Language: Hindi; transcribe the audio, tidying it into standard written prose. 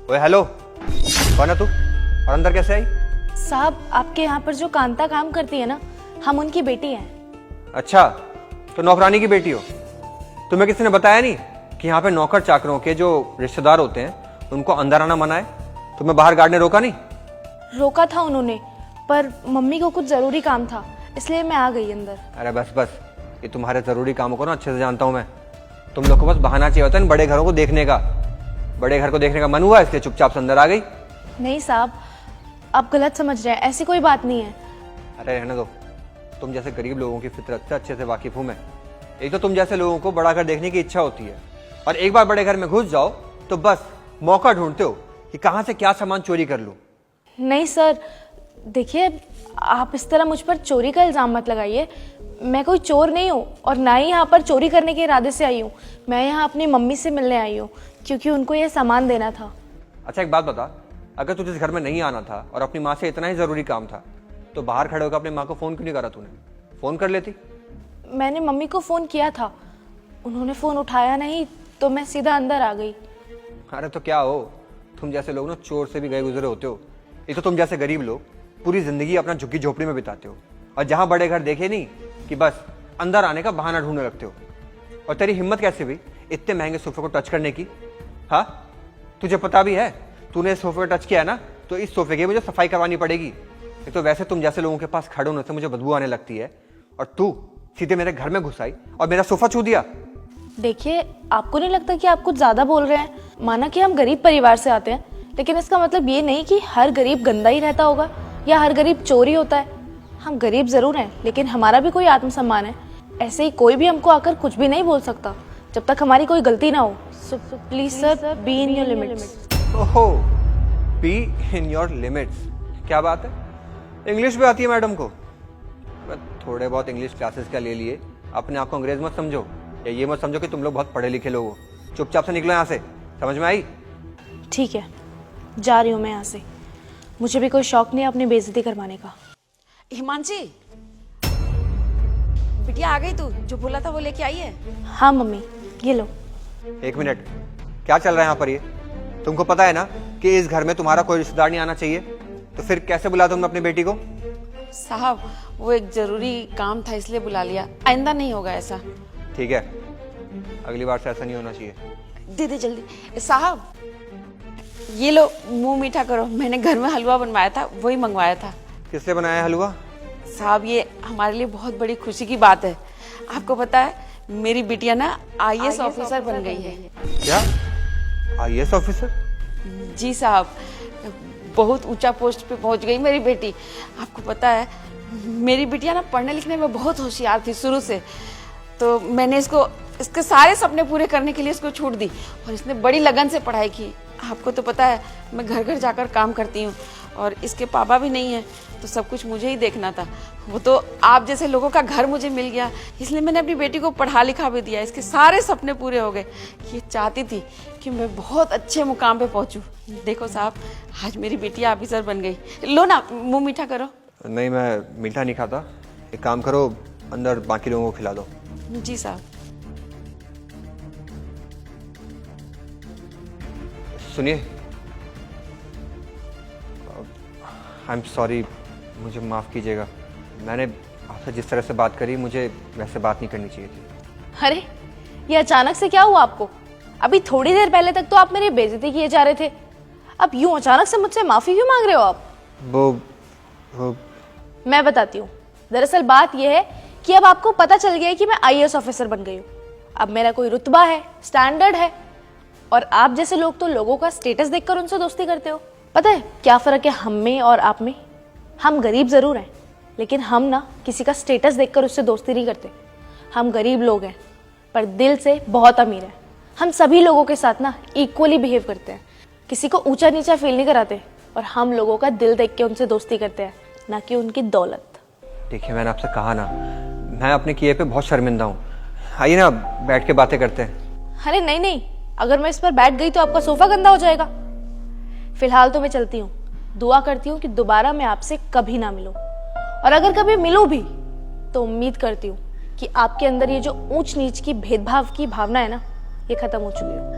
ओए हेलो, कौन है तू और अंदर कैसे आई? साहब, आपके यहाँ पर जो कांता काम करती है ना, हम उनकी बेटी हैं। अच्छा, तो नौकरानी की बेटी हो। तुम्हें किसी ने बताया नहीं कि यहाँ पे नौकर चाकरों के जो रिश्तेदार होते हैं उनको अंदर आना मना है? तुम्हें बाहर गार्ड ने रोका नहीं? रोका था उन्होंने, पर मम्मी को कुछ जरूरी काम था, इसलिए मैं आ गई अंदर। अरे बस बस, ये तुम्हारे जरूरी कामों को ना अच्छे से जानता हूँ मैं। तुम लोग को बस बहाना चाहिए होता है इन बड़े घरों को देखने का। बड़े घर को देखने का मन हुआ इसलिए चुपचाप से अंदर आ गई। नहीं साहब, आप गलत समझ रहे हैं, ऐसी कोई बात नहीं है। अरे रहने दो, तुम जैसे गरीब लोगों की फितरत से अच्छे से वाकिफ हूं मैं। एक तो तुम जैसे लोगों को बड़ा घर देखने की इच्छा होती है, और एक बार बड़े घर में घुस जाओ तो बस मौका ढूंढते हो कि कहां से क्या सामान चोरी कर लूं। नहीं सर, देखिए आप इस तरह मुझ पर चोरी का इल्ज़ाम मत लगाइए। मैं कोई चोर नहीं हूँ और ना ही यहाँ पर चोरी करने के इरादे से आई हूँ। मैं यहाँ अपनी मम्मी से मिलने आई हूँ क्योंकि उनको ये सामान देना था। अच्छा एक बात बता, अगर तुझे इस घर में नहीं आना था और अपनी माँ से इतना ही जरूरी काम था तो बाहर खड़े होकर अपनी माँ को फोन क्यों नहीं करा? तूने फोन कर लेती। मैंने मम्मी को फ़ोन किया था, उन्होंने फ़ोन उठाया नहीं तो मैं सीधा अंदर आ गई। अरे तो क्या हो, तुम जैसे लोग ना चोर से भी गए गुजरे होते हो। एक तो तुम जैसे गरीब लोग पूरी जिंदगी अपना झुग्गी झोपड़ी में बिताते हो, और जहां बड़े घर देखे नहीं कि बस अंदर आने का बहाना ढूंढने लगते हो। और तेरी हिम्मत कैसे हुई इतने महंगे सोफे को टच करने की? हाँ, तुझे पता भी है तूने इस सोफे को टच किया ना तो इस सोफे की मुझे सफाई करवानी पड़ेगी। एक तो वैसे तुम जैसे लोगों के पास खड़े होने से मुझे बदबू आने लगती है, और तू सीधे मेरे घर में घुस आई और मेरा सोफा छू दिया। देखिए, आपको नहीं लगता कि आप कुछ ज़्यादा बोल रहे हैं? माना कि हम गरीब परिवार से आते हैं, लेकिन इसका मतलब ये नहीं कि हर गरीब गंदा ही रहता होगा या हर गरीब चोर ही होता है। हम गरीब ज़रूर हैं, लेकिन हमारा भी कोई आत्मसम्मान है। ऐसे ही कोई भी हमको आकर कुछ भी नहीं बोल सकता जब तक हमारी कोई गलती ना हो। So please sir, be in your limits. ओहो, बी इन योर लिमिट्स, क्या बात है? इंग्लिश भी आती है मैडम को? थोड़े बहुत इंग्लिश क्लासेस क्या ले लिए, अपने आप को अंग्रेज मत समझो, या ये मत समझो कि तुम लोग बहुत पढ़े लिखे लोग हो। चुपचाप से निकलो यहाँ से, समझ में आई? ठीक है, जा रही हूँ मैं यहाँ से। मुझे भी कोई शौक नहीं है अपनी बेइज्जती करवाने का। हिमांशी, बिटिया आ गई तू? जो बोला था वो लेके आई है? हाँ मम्मी, ये लो। एक मिनट, क्या चल रहा है यहाँ पर? ये तुमको पता है ना कि इस घर में तुम्हारा कोई रिश्तेदार नहीं आना चाहिए, तो फिर कैसे बुला तुमने अपनी बेटी को? साहब, वो एक जरूरी काम था इसलिए बुला लिया, आइंदा नहीं होगा ऐसा। ठीक है, अगली बार से ऐसा नहीं होना चाहिए। दे दे जल्दी। साहब, ये लो, मुंह मीठा करो। मैंने घर में हलवा बनवाया था, वही मंगवाया था। किसने बनाया हलवा? साहब, ये हमारे लिए बहुत बड़ी खुशी की बात है। आपको पता है, मेरी बिटिया ना IAS ऑफिसर बन गई है। क्या? IAS officer? जी साहब, बहुत ऊंचा पोस्ट पे पहुंच गई मेरी बेटी। आपको पता है, मेरी बिटिया ना पढ़ने लिखने में बहुत होशियार थी शुरू से, तो मैंने इसके सारे सपने पूरे करने के लिए इसको छूट दी, और इसने बड़ी लगन से पढ़ाई की। आपको तो पता है, मैं घर घर जाकर काम करती हूँ, और इसके पापा भी नहीं है, तो सब कुछ मुझे ही देखना था। वो तो आप जैसे लोगों का घर मुझे मिल गया, इसलिए मैंने अपनी बेटी को पढ़ा लिखा भी दिया। इसके सारे सपने पूरे हो गए। ये चाहती थी कि मैं बहुत अच्छे मुकाम पे पहुंचूं। देखो साहब, आज मेरी बेटी ऑफिसर बन गई। लो ना, मुंह मीठा करो। नहीं, मैं मीठा नहीं खाता। एक काम करो, अंदर बाकी लोगों को खिला दो। जी साहब। सुनिए, आई एम सॉरी, मुझे माफ़ कीजिएगा। मैंने आपसे जिस तरह से बात करी, मुझे वैसे बात नहीं करनी चाहिए थी। अरे, ये अचानक से क्या हुआ आपको? अभी थोड़ी देर पहले तक तो आप मेरी बेइज्जती किए जा रहे थे, अब यूं अचानक से मुझसे माफी क्यों मांग रहे हो आप? वो मैं बताती हूँ। दरअसल बात यह है कि अब आपको पता चल गया है कि मैं IAS ऑफिसर बन गई हूँ। अब मेरा कोई रुतबा है, स्टैंडर्ड है, और आप जैसे लोग तो लोगों का स्टेटस देखकर उनसे दोस्ती करते हो। पता है क्या फर्क है हम में और आप में? हम गरीब जरूर हैं, लेकिन हम ना किसी का स्टेटस देखकर उससे दोस्ती नहीं करते। हम गरीब लोग हैं पर दिल से बहुत अमीर हैं। हम सभी लोगों के साथ ना इक्वली बिहेव करते हैं, किसी को ऊंचा नीचा फील नहीं कराते, और हम लोगों का दिल देख के उनसे दोस्ती करते हैं, ना कि उनकी दौलत। देखिए, मैंने आपसे कहा ना, मैं अपने किए पे बहुत शर्मिंदा हूँ। आइए ना, बैठ के बातें करते हैं। अरे नहीं नहीं, अगर मैं इस पर बैठ गई तो आपका सोफा गंदा हो जाएगा। फिलहाल तो मैं चलती हूँ। दुआ करती हूँ कि दोबारा मैं आपसे कभी ना मिलूं, और अगर कभी मिलूं भी तो उम्मीद करती हूँ कि आपके अंदर ये जो ऊंच नीच की भेदभाव की भावना है ना, ये खत्म हो चुकी हो।